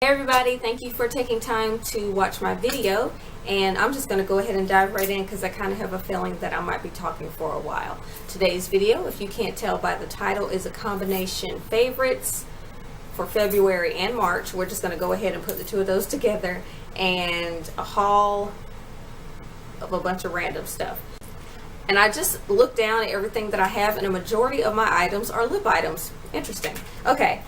Hey everybody, thank you for taking time to watch my video, and I'm just going to go ahead and dive right in because I kind of have a feeling that I might be talking for a while. Today's video, if you can't tell by the title, is a combination favorites for February and March. We're just going to go ahead and put the two of those together, and a haul of a bunch of random stuff. And I just looked down at everything that I have, and a majority of my items are lip items. Interesting. Okay.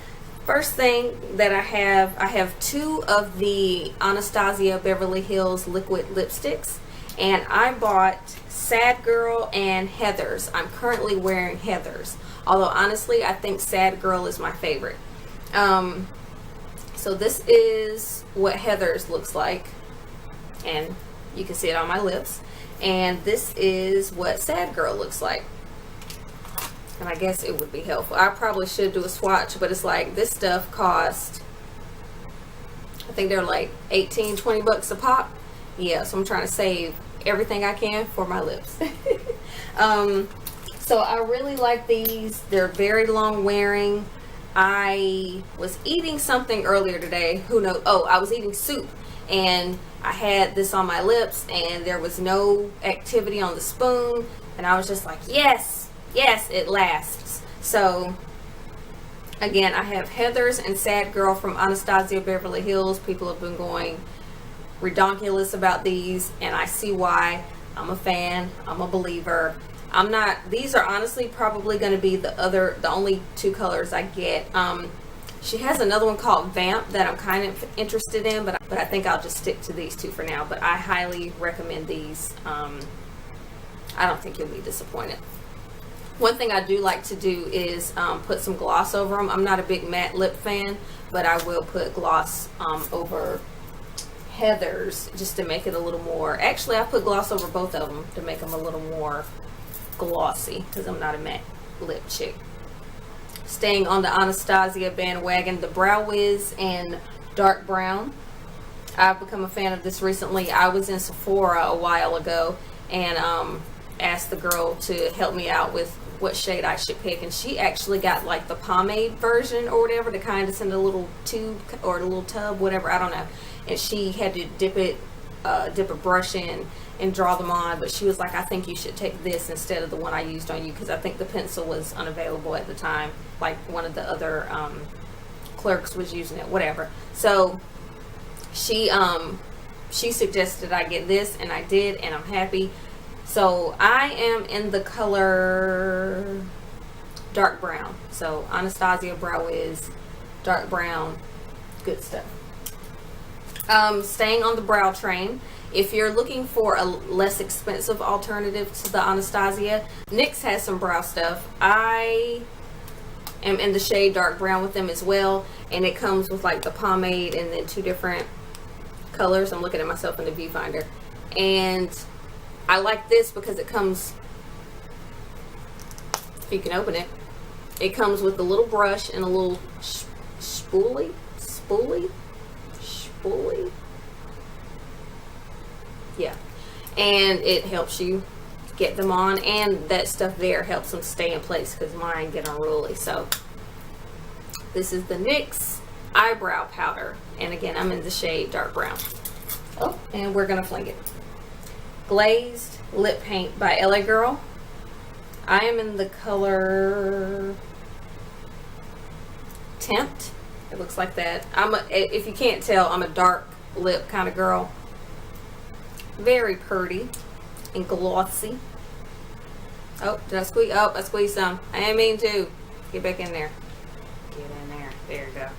First thing that I have two of the Anastasia Beverly Hills liquid lipsticks, and I bought Sad Girl and Heather's. I'm currently wearing Heather's, although honestly I think Sad Girl is my favorite. So this is what Heather's looks like, and you can see it on my lips, and this is what Sad Girl looks like. And I guess it would be helpful. I probably should do a swatch, but it's like this stuff cost, I think they're like 18-20 bucks a pop. Yeah, so I'm trying to save everything I can for my lips. So I really like these. They're very long wearing. I was eating something earlier today. Who knows? Oh, I was eating soup, and I had this on my lips, and there was no activity on the spoon, and I was just like, yes, it lasts. So again, I have Heather's and Sad Girl from Anastasia Beverly Hills. People have been going redonkulous about these, and I see why. I'm a fan. I'm a believer. These are honestly probably going to be the only two colors I get. She has another one called Vamp that I'm kind of interested in, but I think I'll just stick to these two for now. But I highly recommend these. I don't think you'll be disappointed. One thing I do like to do is put some gloss over them. I'm not a big matte lip fan, but I will put gloss over Heather's just to make it a little more. Actually, I put gloss over both of them to make them a little more glossy because I'm not a matte lip chick. Staying on the Anastasia bandwagon, the Brow Wiz in dark brown. I've become a fan of this recently. I was in Sephora a while ago and asked the girl to help me out with what shade I should pick, and she actually got like the pomade version or whatever, to kind of send a little tube or a little tub, whatever, I don't know, and she had to dip a brush in and draw them on. But she was like, I think you should take this instead of the one I used on you, because I think the pencil was unavailable at the time, like one of the other clerks was using it, whatever. So she suggested I get this, and I did, and I'm happy. So I am in the color dark brown. So Anastasia Brow Wiz, dark brown, good stuff. Staying on the brow train, if you're looking for a less expensive alternative to the Anastasia, NYX has some brow stuff. I am in the shade dark brown with them as well, and it comes with like the pomade and then two different colors. I'm looking at myself in the viewfinder, and I like this because it comes, if you can open it, it comes with a little brush and a little spoolie. Yeah, and it helps you get them on, and that stuff there helps them stay in place because mine get unruly. So this is the NYX eyebrow powder, and again, I'm in the shade dark brown. Oh, and we're gonna fling it. Glazed lip paint by LA Girl. I am in the color Tempt. It looks like that. If you can't tell, I'm a dark lip kind of girl. Very pretty and glossy. Oh, did I squeeze? Oh, I squeezed some. I didn't mean to. Get back in there. Get in there. There you go.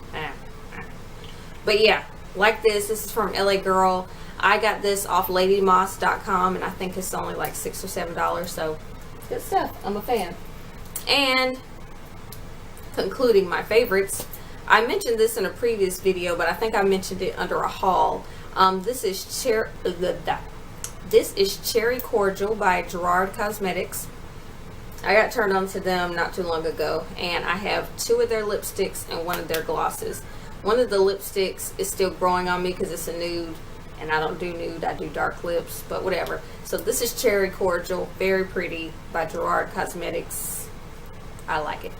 But yeah, like this. This is from LA Girl. I got this off ladymoss.com, and I think it's only like $6 or $7, so good stuff. I'm a fan. And concluding my favorites, I mentioned this in a previous video, but I think I mentioned it under a haul. This is Cherry Cordial by Gerard Cosmetics. I got turned on to them not too long ago, and I have two of their lipsticks and one of their glosses. One of the lipsticks is still growing on me because it's a nude, and I don't do nude, I do dark lips, but whatever. So this is Cherry Cordial, very pretty, by Gerard Cosmetics. I like it.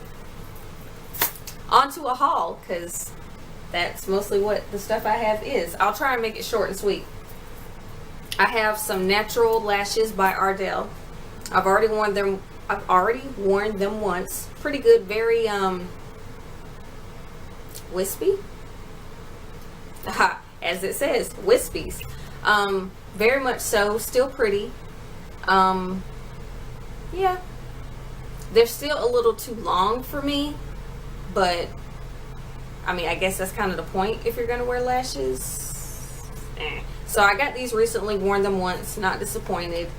On to a haul, because that's mostly what the stuff I have is. I'll try and make it short and sweet. I have some natural lashes by Ardell. I've already worn them once. Pretty good, very wispy. As it says, wispies. Very much so, still pretty. Yeah. They're still a little too long for me, but I mean, I guess that's kind of the point if you're gonna wear lashes. So I got these recently, worn them once, not disappointed.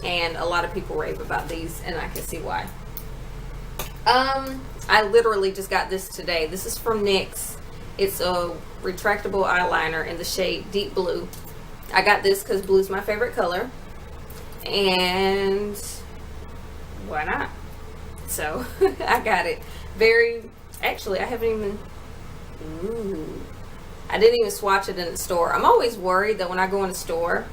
And a lot of people rave about these, and I can see why. I literally just got this today. This is from NYX. It's a retractable eyeliner in the shade Deep Blue. I got this because blue's my favorite color, and why not? So I got it. Actually, I haven't even, I didn't even swatch it in the store. I'm always worried that when I go in a store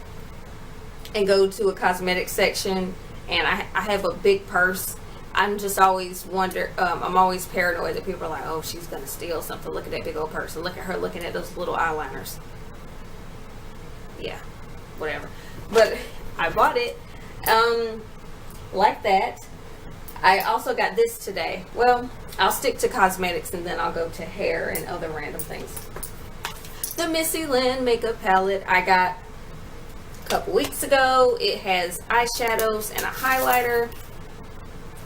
and go to a cosmetics section and I have a big purse, I'm just always I'm always paranoid that people are like, oh, she's gonna steal something. Look at that big old purse, and look at her looking at those little eyeliners. Yeah, whatever. But I bought it like that. I also got this today. Well, I'll stick to cosmetics and then I'll go to hair and other random things. The Missy Lynn makeup palette I got a couple weeks ago. It has eyeshadows and a highlighter.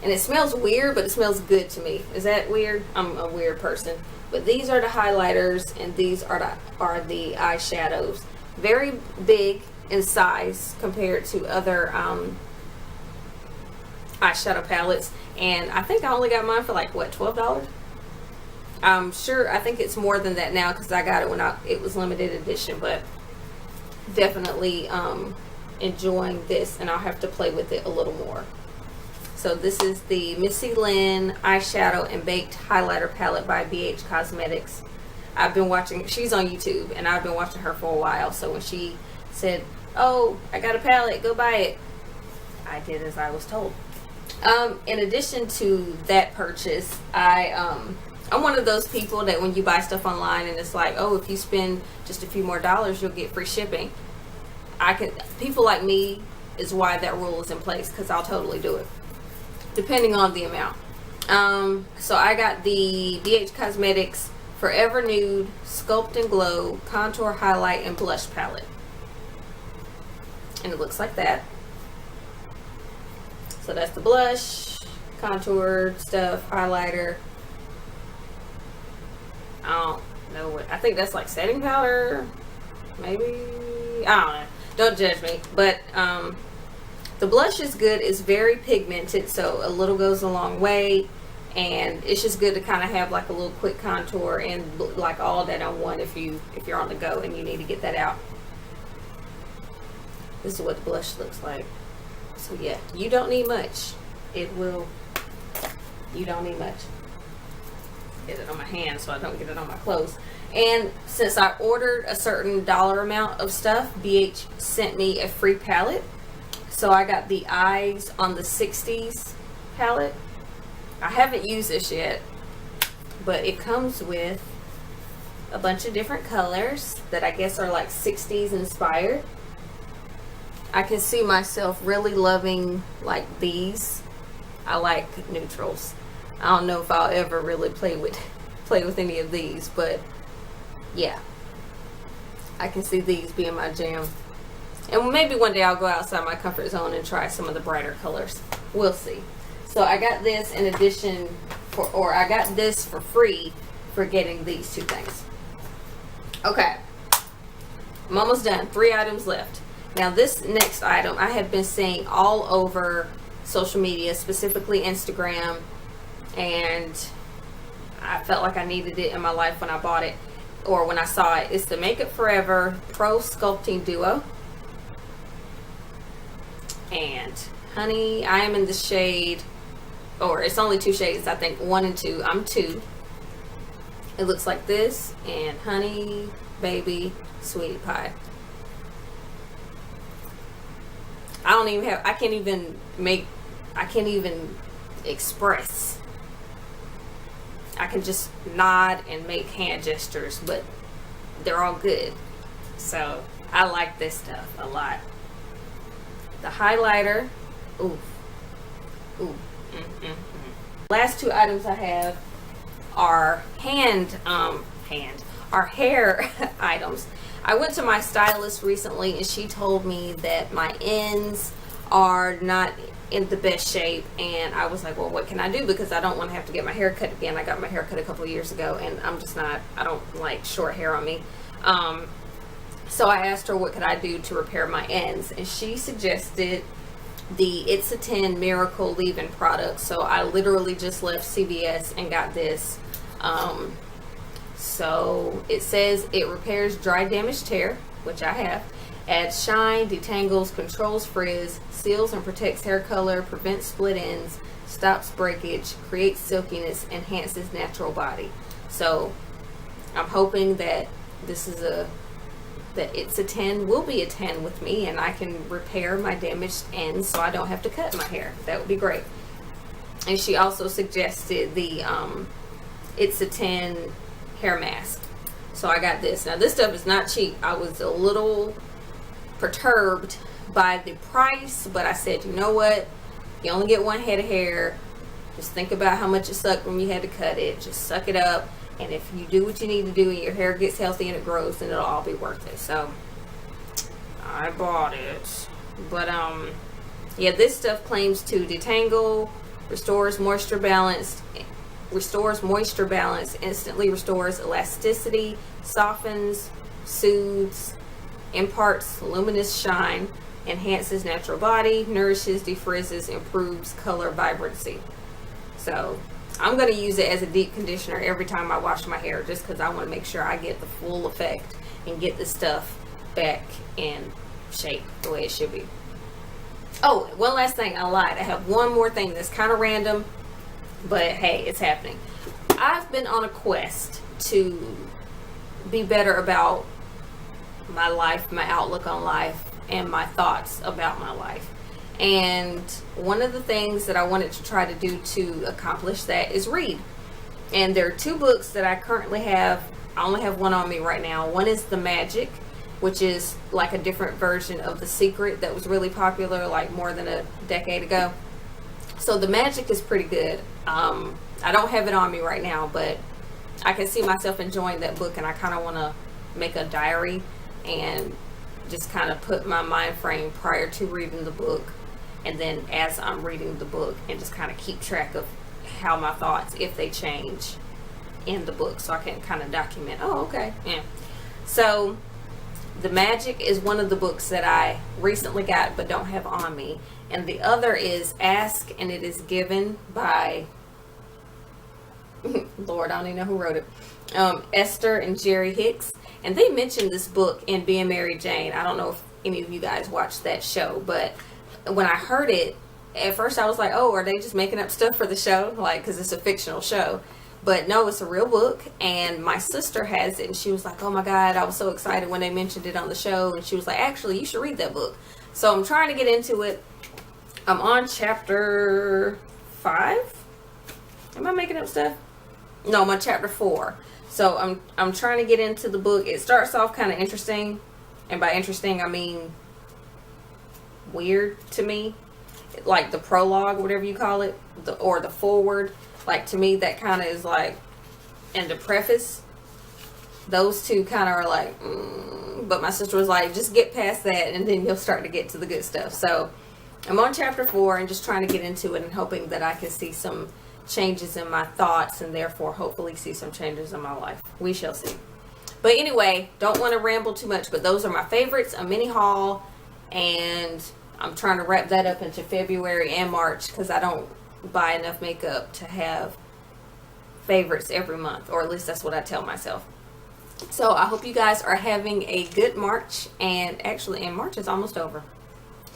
And it smells weird, but it smells good to me. Is that weird? I'm a weird person. But these are the highlighters and these are the eyeshadows. Very big in size compared to other eyeshadow palettes. And I think I only got mine for like, what, $12? I'm sure, I think it's more than that now because I got it when it was limited edition. But definitely enjoying this, and I'll have to play with it a little more. So this is the Missy Lynn eyeshadow and baked highlighter palette by BH Cosmetics. I've been watching, she's on YouTube, and I've been watching her for a while. So when she said, oh, I got a palette, go buy it, I did as I was told. In addition to that purchase, I'm one of those people that when you buy stuff online and it's like, oh, if you spend just a few more dollars, you'll get free shipping. People like me is why that rule is in place, because I'll totally do it, depending on the amount. So I got the BH Cosmetics Forever Nude Sculpting Glow Contour Highlight and Blush Palette. And it looks like that. So that's the blush, contour stuff, highlighter. I don't know what, I think that's like setting powder, maybe, I don't know. Don't judge me. But the blush is good. It's very pigmented, so a little goes a long way. And it's just good to kind of have like a little quick contour and like all that on one if you're on the go and you need to get that out. This is what the blush looks like. So yeah, you don't need much. You don't need much. Get it on my hand so I don't get it on my clothes. And since I ordered a certain dollar amount of stuff, BH sent me a free palette. So I got the Eyes on the 60s palette. I haven't used this yet, but it comes with a bunch of different colors that I guess are like 60s inspired. I can see myself really loving like these. I like neutrals. I don't know if I'll ever really play with any of these, but yeah, I can see these being my jam. And maybe one day I'll go outside my comfort zone and try some of the brighter colors. We'll see. So I got this in addition I got this for free for getting these two things. Okay, I'm almost done. 3 items left. Now this next item I have been seeing all over social media, specifically Instagram, and I felt like I needed it in my life when I bought it, or when I saw it. It's the Makeup Forever Pro Sculpting Duo. And honey, I am in the shade, or it's only 2 shades, I think, 1 and 2. I'm 2. It looks like this, and honey, baby, sweetie pie. I can't even express I can just nod and make hand gestures, but they're all good. So I like this stuff a lot. The highlighter, ooh. Last two items I have are hair items. I went to my stylist recently and she told me that my ends are not in the best shape, and I was like, well, what can I do, because I don't want to have to get my hair cut again. I got my hair cut a couple of years ago and I don't like short hair on me. So I asked her what could I do to repair my ends, and she suggested the It's a 10 Miracle Leave-In product. So I literally just left CVS and got this. So it says it repairs dry damaged hair, which I have, adds shine, detangles, controls frizz, seals and protects hair color, prevents split ends, stops breakage, creates silkiness, enhances natural body. So I'm hoping that that It's a 10 will be a 10 with me, and I can repair my damaged ends so I don't have to cut my hair. That would be great. And she also suggested the It's a 10 hair mask. So I got this. Now this stuff is not cheap. I was a little perturbed by the price, but I said, you know what? You only get one head of hair. Just think about how much it sucked when you had to cut it. Just suck it up. And if you do what you need to do and your hair gets healthy and it grows, then it'll all be worth it. So I bought it. But yeah, this stuff claims to detangle, restores moisture balance, instantly restores elasticity, softens, soothes, imparts luminous shine, enhances natural body, nourishes, defrizzes, improves color vibrancy. So I'm going to use it as a deep conditioner every time I wash my hair, just because I want to make sure I get the full effect and get the stuff back in shape the way it should be. Oh, one last thing, I lied. I have one more thing that's kind of random, but hey, it's happening. I've been on a quest to be better about my life, my outlook on life, and my thoughts about my life. And one of the things that I wanted to try to do to accomplish that is read. And there are two books that I currently have. I only have one on me right now. One is The Magic, which is like a different version of The Secret that was really popular like more than a decade ago. So The Magic is pretty good. I don't have it on me right now, but I can see myself enjoying that book, and I kind of want to make a diary and just kind of put my mind frame prior to reading the book, and then as I'm reading the book, and just kind of keep track of how my thoughts, if they change in the book, so I can kind of document, oh, okay, yeah. So The Magic is one of the books that I recently got but don't have on me, and the other is Ask and It Is Given by Lord, I don't even know who wrote it, Esther and Jerry Hicks. And they mentioned this book in Being Mary Jane. I don't know if any of you guys watched that show, but when I heard it, at first I was like, oh, are they just making up stuff for the show? Like, because it's a fictional show. But no, it's a real book, and my sister has it, and she was like, oh my God, I was so excited when they mentioned it on the show, and she was like, actually, you should read that book. So I'm trying to get into it. I'm on chapter 5. Am I making up stuff? No, I'm on chapter 4. So I'm trying to get into the book. It starts off kind of interesting, and by interesting I mean weird to me, like the prologue, whatever you call it, or the forward. Like, to me, that kind of is like, and the preface, those two kind of are like, but my sister was like, just get past that and then you'll start to get to the good stuff. So I'm on chapter 4 and just trying to get into it and hoping that I can see some changes in my thoughts, and therefore hopefully see some changes in my life. We shall see. But anyway, don't want to ramble too much, but those are my favorites, a mini haul, and I'm trying to wrap that up into February and March, because I don't buy enough makeup to have favorites every month, or at least that's what I tell myself. So I hope you guys are having a good March, and March is almost over.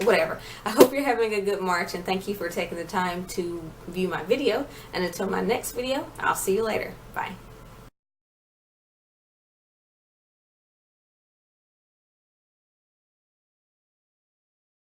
Whatever. I hope you're having a good March, and thank you for taking the time to view my video. And until my next video, I'll see you later. Bye.